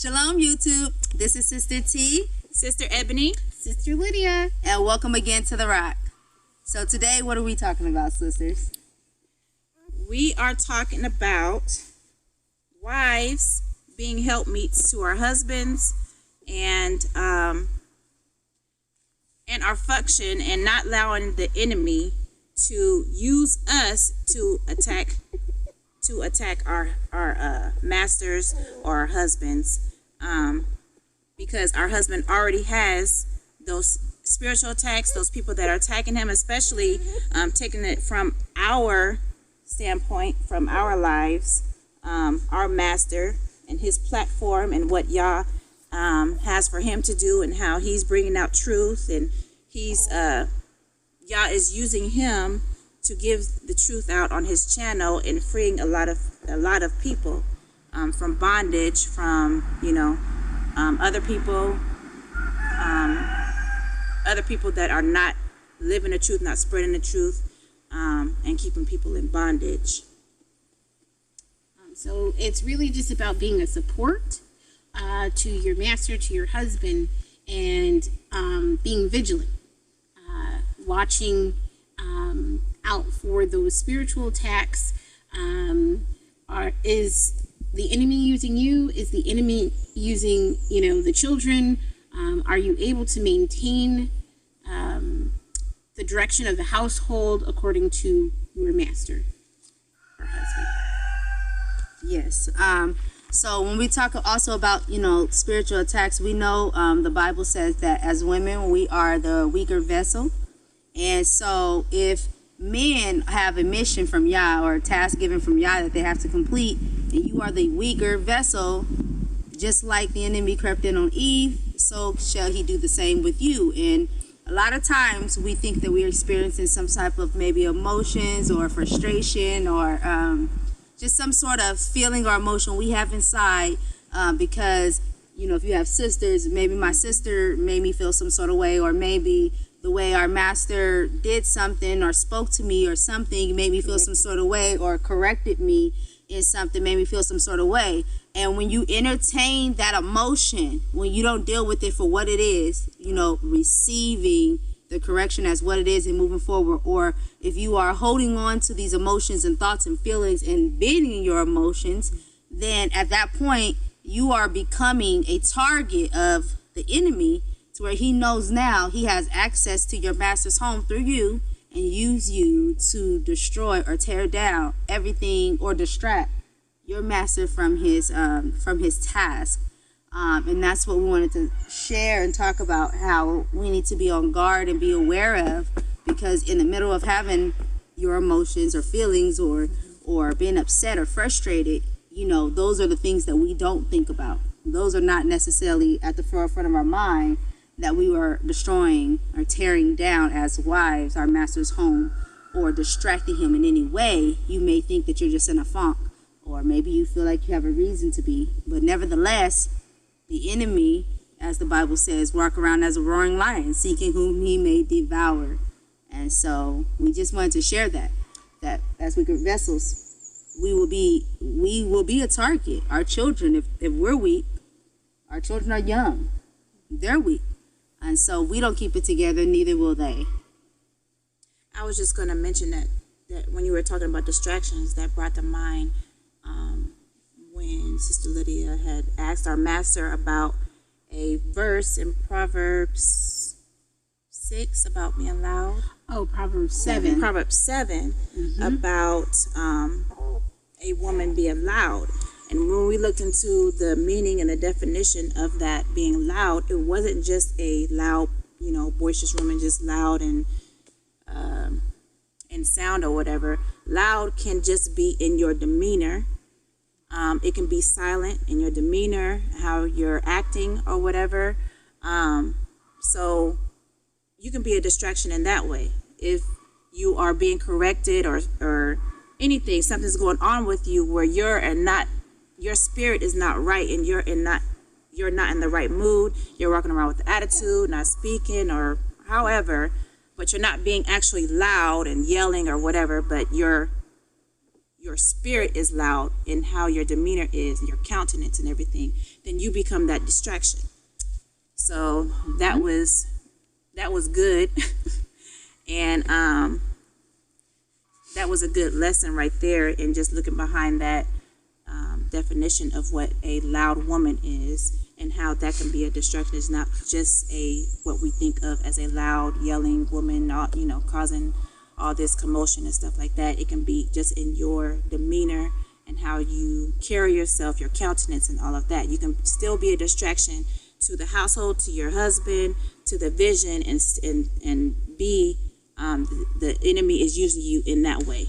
Shalom, YouTube. This is Sister T, Sister Ebony, Sister Lydia, and welcome again to The Rock. So today, what are we talking about, sisters? we are talking about wives being helpmeets to our husbands and our function, and not allowing the enemy to use us to attack our masters or our husbands, because our husband already has those spiritual attacks, those people that are attacking him, especially taking it from our standpoint, from our lives, our master and his platform and what Yah has for him to do, and how he's bringing out truth, and he's Yah is using him to give the truth out on his channel and freeing a lot of people from bondage, from other people that are not living the truth, not spreading the truth, and keeping people in bondage. So it's really just about being a support to your master, to your husband, and being vigilant, watching out for those spiritual attacks. Is the enemy using you? Is the enemy using the children? Are you able to maintain the direction of the household according to your master or husband? Yes. So when we talk also about, spiritual attacks, we know the Bible says that as women, we are the weaker vessel. And so if men have a mission from Yah or a task given from Yah that they have to complete, and you are the weaker vessel, just like the enemy crept in on Eve, so shall he do the same with you. And a lot of times we think that we're experiencing some type of maybe emotions or frustration or just some sort of feeling or emotion we have inside, because if you have sisters, maybe my sister made me feel some sort of way, or maybe the way our master did something or spoke to me or something made me feel some sort of way, or corrected me in something made me feel some sort of way. And when you entertain that emotion, when you don't deal with it for what it is, receiving the correction as what it is and moving forward, or if you are holding on to these emotions and thoughts and feelings and bending your emotions, then at that point you are becoming a target of the enemy, to where he knows now he has access to your master's home through you, and use you to destroy or tear down everything or distract your master from his task. And that's what we wanted to share and talk about, how we need to be on guard and be aware of, because in the middle of having your emotions or feelings or being upset or frustrated, those are the things that we don't think about. Those are not necessarily at the forefront of our mind, that we were destroying or tearing down as wives our master's home, or distracting him in any way. You may think that you're just in a funk, or maybe you feel like you have a reason to be, but nevertheless, the enemy, as the Bible says, walk around as a roaring lion, seeking whom he may devour. And so we just wanted to share that as weaker vessels, we will be a target. Our children, if we're weak, our children are young, they're weak. And so we don't keep it together, neither will they. I was just going to mention that when you were talking about distractions, that brought to mind when Sister Lydia had asked our master about a verse in Proverbs 6 about being loud. Oh, Proverbs 7. Proverbs 7 about a woman being loud. And when we looked into the meaning and the definition of that being loud, it wasn't just a loud, boisterous woman, just loud and sound or whatever. Loud can just be in your demeanor. It can be silent in your demeanor, how you're acting or whatever. So you can be a distraction in that way. If you are being corrected or anything, something's going on with you where your spirit is not right, and you're not in the right mood. You're walking around with attitude, not speaking or however, but you're not being actually loud and yelling or whatever, but you're your spirit is loud and how your demeanor is and your countenance and everything, then you become that distraction. So that was good. And that was a good lesson right there, and just looking behind that definition of what a loud woman is and how that can be a distraction. It's not just what we think of as a loud yelling woman, causing all this commotion and stuff like that. It can be just in your demeanor and how you carry yourself, your countenance and all of that. You can still be a distraction to the household, to your husband, to the vision, and be the enemy is using you in that way.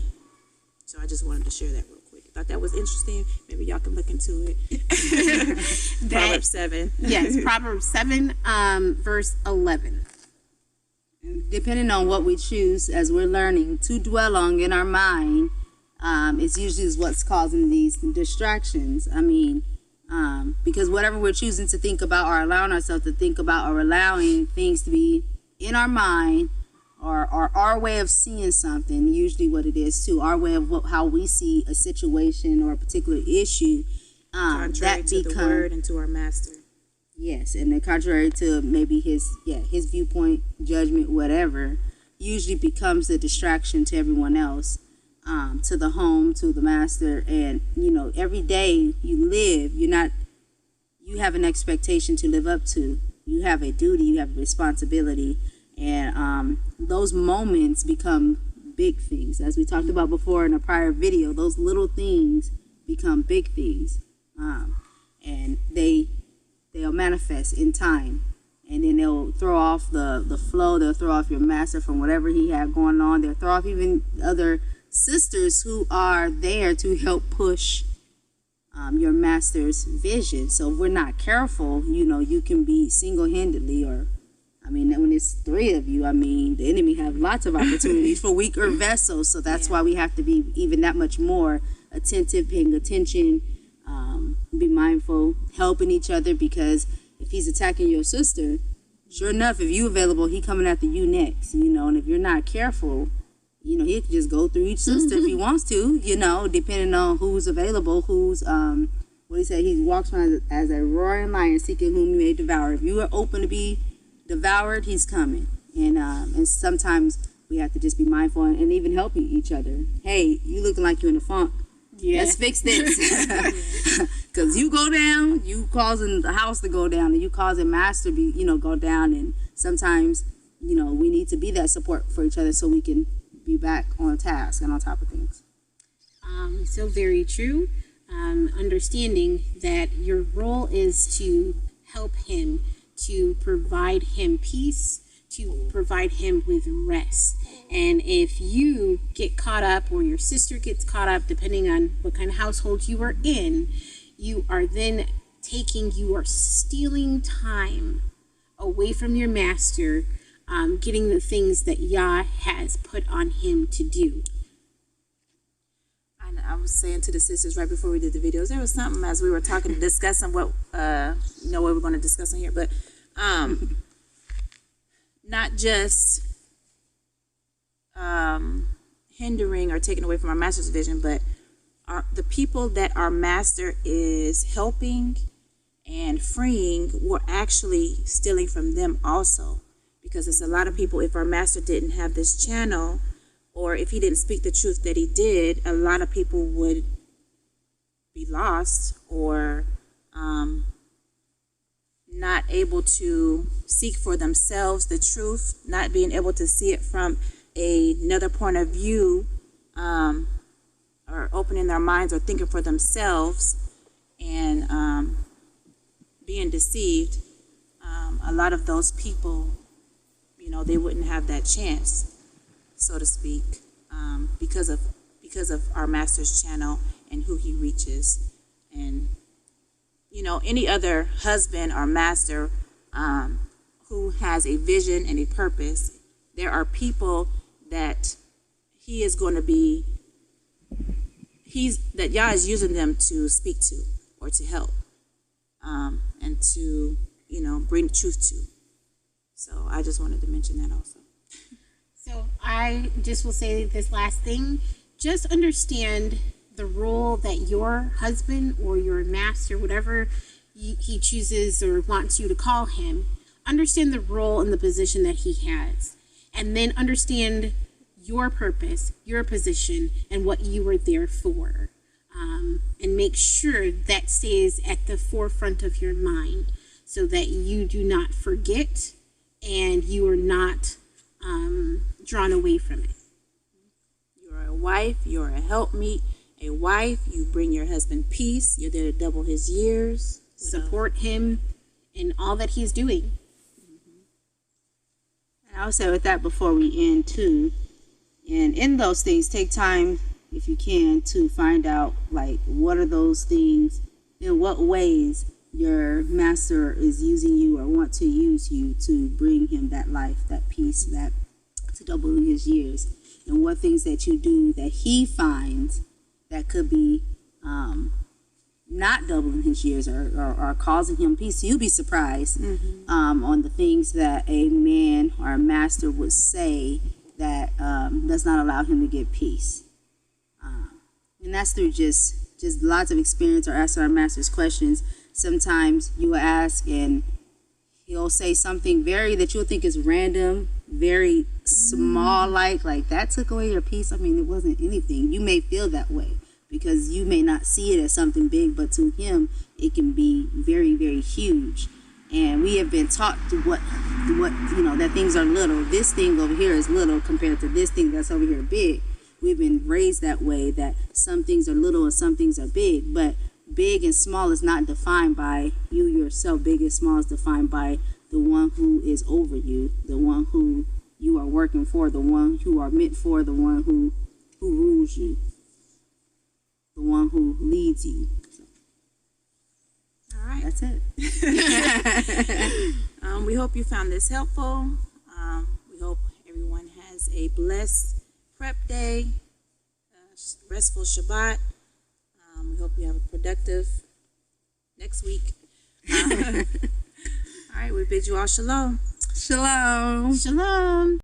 So I just wanted to share that real quick. I thought that was interesting. Maybe y'all can look into it. Proverbs 7. Yes, Proverbs 7, verse 11. Depending on what we choose as we're learning to dwell on in our mind, it's usually what's causing these distractions. I mean, because whatever we're choosing to think about or allowing ourselves to think about or allowing things to be in our mind, or our way of seeing something, usually what it is too, our way of how we see a situation or a particular issue, Contrary to the word and to our master. Yes, and then contrary to maybe his viewpoint, judgment, whatever, usually becomes a distraction to everyone else, to the home, to the master. And every day you live, you have an expectation to live up to. You have a duty, you have a responsibility, and those moments become big things. As we talked about before in a prior video, those little things become big things, and they'll manifest in time, and then they'll throw off the flow. They'll throw off your master from whatever he had going on. They'll throw off even other sisters who are there to help push your master's vision. So if we're not careful, you can be single-handedly, or when it's three of you, the enemy have lots of opportunities for weaker vessels. So that's why we have to be even that much more attentive, paying attention, be mindful, helping each other, because if he's attacking your sister, sure enough, if you available, he coming after you next, and if you're not careful, he can just go through each sister if he wants to, depending on who's available, who's, what he said, he walks around as a roaring lion seeking whom he may devour. If you are open to be devoured, he's coming. And sometimes we have to just be mindful and even help each other. Hey, you looking like you're in a funk. Yeah. Let's fix this. Because you go down, you causing the house to go down, and you causing master to go down. And sometimes, we need to be that support for each other so we can be back on task and on top of things. So very true. Understanding that your role is to help him, to provide him peace, to provide him with rest. And if you get caught up, or your sister gets caught up, depending on what kind of household you are in, you are then stealing time away from your master, getting the things that Yah has put on him to do. I was saying to the sisters right before we did the videos, there was something as we were talking, discussing what we're going to discuss on here, but not just hindering or taking away from our master's vision, but the people that our master is helping and freeing, we're actually stealing from them also. Because there's a lot of people, if our master didn't have this channel, or if he didn't speak the truth that he did, a lot of people would be lost, or not able to seek for themselves the truth, not being able to see it from another point of view, or opening their minds or thinking for themselves, and being deceived. A lot of those people, they wouldn't have that chance, so to speak, because of our master's channel and who he reaches. And any other husband or master who has a vision and a purpose, there are people that he is going to be, that Yah is using them to speak to or to help, and to bring the truth to. So I just wanted to mention that also. So I just will say this last thing. Just understand the role that your husband or your master, whatever he chooses or wants you to call him, understand the role and the position that he has, and then understand your purpose, your position, and what you were there for. And make sure that stays at the forefront of your mind so that you do not forget and you are not drawn away from it. You're a wife, you're a helpmeet. A wife, you bring your husband peace. You're there to double his years. Support him in all that he's doing. And I'll say with that before we end too, and in those things, take time if you can to find out like what are those things, in what ways your master is using you or want to use you to bring him that life, that peace, that to double his years, and what things that you do that he finds that could be not doubling his years or causing him peace. You'll be surprised on the things that a man or a master would say that does not allow him to get peace. And that's through just lots of experience or asking our master's questions. Sometimes you will ask and he'll say something that you'll think is random, very small, like that took away your peace. I mean, it wasn't anything. You may feel that way because you may not see it as something big, but to him, it can be very, very huge. And we have been taught to what that things are little. This thing over here is little compared to this thing that's over here big. We've been raised that way, that some things are little and some things are big, but big and small is not defined by you yourself. Big and small is defined by the one who is over you, the one who you are working for, the one who are meant for, the one who rules you, the one who leads you. So, All right. that's it. We hope you found this helpful. We hope everyone has a blessed prep day, restful Shabbat. We hope you have a productive next week. All right, we bid you all shalom. Shalom. Shalom.